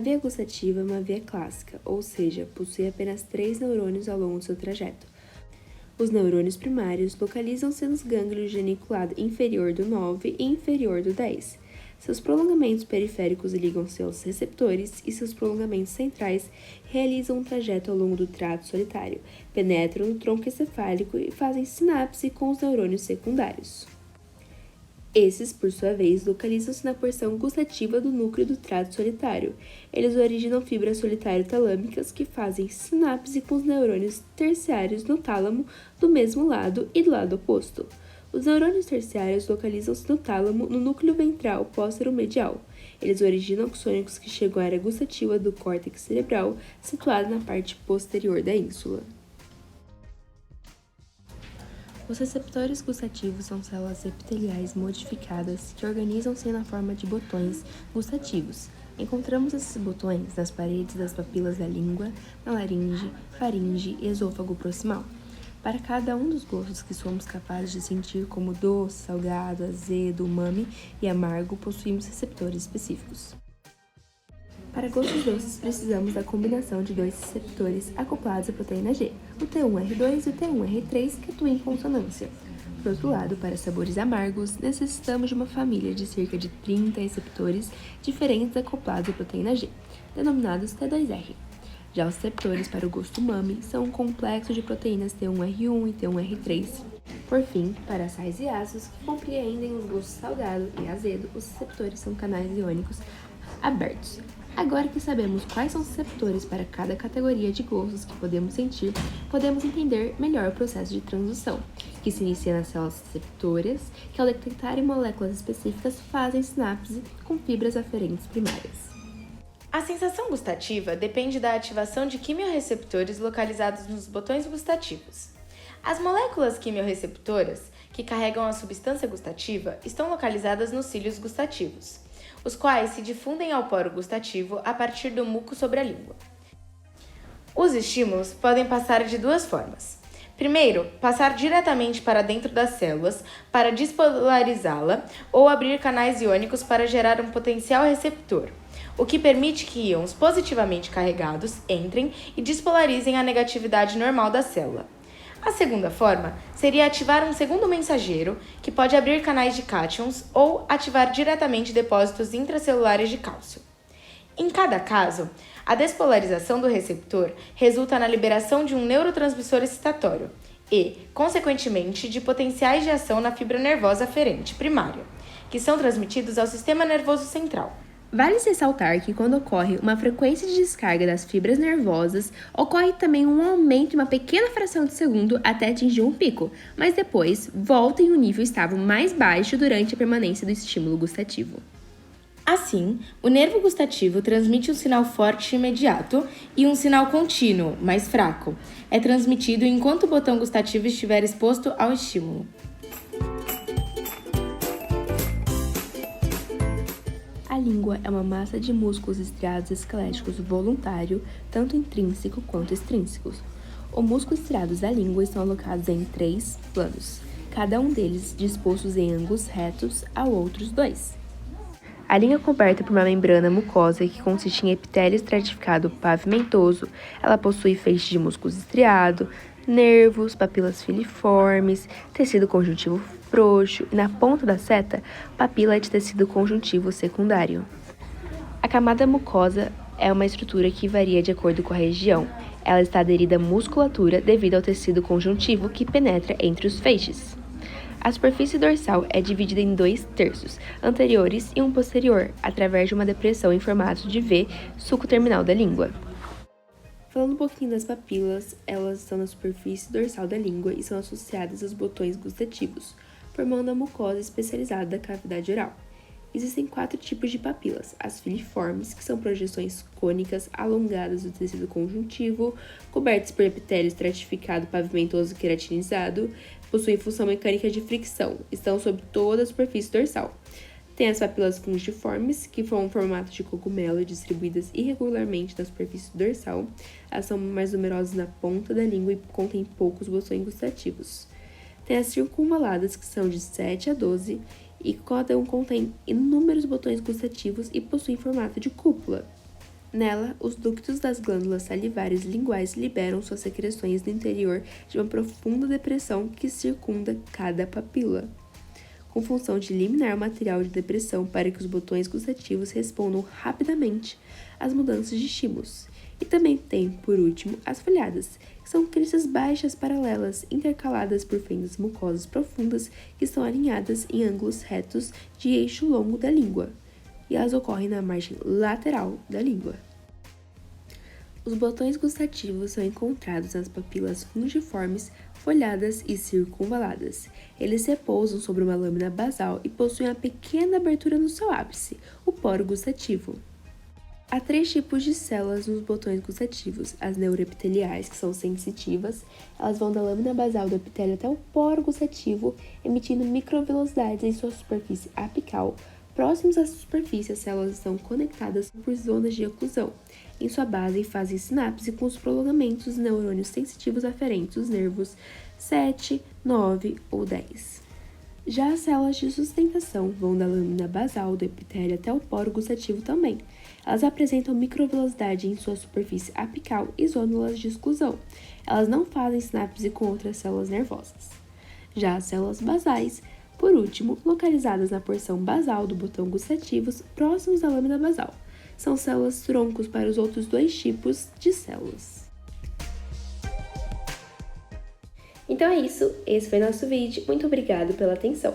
via gustativa é uma via clássica, ou seja, possui apenas 3 neurônios ao longo do seu trajeto. Os neurônios primários localizam-se nos gânglios geniculado inferior do 9 e inferior do 10. Seus prolongamentos periféricos ligam-se aos receptores e seus prolongamentos centrais realizam um trajeto ao longo do trato solitário, penetram no tronco encefálico e fazem sinapse com os neurônios secundários. Esses, por sua vez, localizam-se na porção gustativa do núcleo do trato solitário. Eles originam fibras solitário-talâmicas que fazem sinapse com os neurônios terciários no tálamo do mesmo lado e do lado oposto. Os neurônios terciários localizam-se no tálamo, no núcleo ventral póstero-medial. Eles originam axônicos que chegam à área gustativa do córtex cerebral, situado na parte posterior da ínsula. Os receptores gustativos são células epiteliais modificadas que organizam-se na forma de botões gustativos. Encontramos esses botões nas paredes das papilas da língua, na laringe, faringe e esôfago proximal. Para cada um dos gostos que somos capazes de sentir, como doce, salgado, azedo, umami e amargo, possuímos receptores específicos. Para gostos doces, precisamos da combinação de dois receptores acoplados à proteína G, o T1R2 e o T1R3, que atuam em consonância. Por outro lado, para sabores amargos, necessitamos de uma família de cerca de 30 receptores diferentes acoplados à proteína G, denominados T2R. Já os receptores para o gosto umami são um complexo de proteínas T1R1 e T1R3. Por fim, para sais e ácidos que compreendem os gostos salgado e azedo, os receptores são canais iônicos abertos. Agora que sabemos quais são os receptores para cada categoria de gostos que podemos sentir, podemos entender melhor o processo de transdução, que se inicia nas células receptoras, que ao detectarem moléculas específicas fazem sinapse com fibras aferentes primárias. A sensação gustativa depende da ativação de quimiorreceptores localizados nos botões gustativos. As moléculas quimiorreceptoras, que carregam a substância gustativa, estão localizadas nos cílios gustativos, os quais se difundem ao poro gustativo a partir do muco sobre a língua. Os estímulos podem passar de duas formas. Primeiro, passar diretamente para dentro das células para despolarizá-la ou abrir canais iônicos para gerar um potencial receptor, o que permite que íons positivamente carregados entrem e despolarizem a negatividade normal da célula. A segunda forma seria ativar um segundo mensageiro, que pode abrir canais de cátions ou ativar diretamente depósitos intracelulares de cálcio. Em cada caso, a despolarização do receptor resulta na liberação de um neurotransmissor excitatório e, consequentemente, de potenciais de ação na fibra nervosa aferente primária, que são transmitidos ao sistema nervoso central. Vale ressaltar que quando ocorre uma frequência de descarga das fibras nervosas, ocorre também um aumento em uma pequena fração de segundo até atingir um pico, mas depois volta em um nível estável mais baixo durante a permanência do estímulo gustativo. Assim, o nervo gustativo transmite um sinal forte e imediato e um sinal contínuo, mais fraco. É transmitido enquanto o botão gustativo estiver exposto ao estímulo. A língua é uma massa de músculos estriados esqueléticos voluntário, tanto intrínseco quanto extrínsecos. Os músculos estriados da língua estão alocados em 3 planos, cada um deles dispostos em ângulos retos a outros 2. A língua é coberta por uma membrana mucosa que consiste em epitélio estratificado pavimentoso. Ela possui feixe de músculos estriado, nervos, papilas filiformes, tecido conjuntivo frouxo e na ponta da seta, papila de tecido conjuntivo secundário. A camada mucosa é uma estrutura que varia de acordo com a região. Ela está aderida à musculatura devido ao tecido conjuntivo que penetra entre os feixes. A superfície dorsal é dividida em 2 terços, anteriores e um posterior, através de uma depressão em formato de V, sulco terminal da língua. Falando um pouquinho das papilas, elas estão na superfície dorsal da língua e são associadas aos botões gustativos, formando a mucosa especializada da cavidade oral. Existem 4 tipos de papilas: as filiformes, que são projeções cônicas alongadas do tecido conjuntivo, cobertas por epitélio estratificado pavimentoso queratinizado, possuem função mecânica de fricção, estão sob toda a superfície dorsal. Tem as papilas fungiformes, que formam um formato de cogumelo e distribuídas irregularmente na superfície dorsal. Elas são mais numerosas na ponta da língua e contêm poucos botões gustativos. Tem as circunvaladas, que são de 7 a 12, e cada um contém inúmeros botões gustativos e possui formato de cúpula. Nela, os ductos das glândulas salivares linguais liberam suas secreções no interior de uma profunda depressão que circunda cada papila, com função de eliminar o material de depressão para que os botões gustativos respondam rapidamente às mudanças de estímulos. E também tem, por último, as folhadas, que são cristas baixas paralelas intercaladas por fendas mucosas profundas que estão alinhadas em ângulos retos de eixo longo da língua, e elas ocorrem na margem lateral da língua. Os botões gustativos são encontrados nas papilas fungiformes, folhadas e circunvaladas. Eles repousam sobre uma lâmina basal e possuem uma pequena abertura no seu ápice, o poro gustativo. Há 3 tipos de células nos botões gustativos: as neuroepiteliais, que são sensitivas, elas vão da lâmina basal do epitélio até o poro gustativo, emitindo microvelocidades em sua superfície apical. Próximos à superfície, as células estão conectadas por zonas de oclusão. Em sua base, fazem sinapse com os prolongamentos dos neurônios sensitivos aferentes aos nervos 7, 9 ou 10. Já as células de sustentação vão da lâmina basal do epitélio até o poro gustativo também. Elas apresentam microvelocidade em sua superfície apical e zonas de exclusão. Elas não fazem sinapse com outras células nervosas. Já as células basais, por último, localizadas na porção basal do botão gustativos, próximos da lâmina basal, são células troncos para os outros 2 tipos de células. Então é isso, esse foi nosso vídeo. Muito obrigado pela atenção.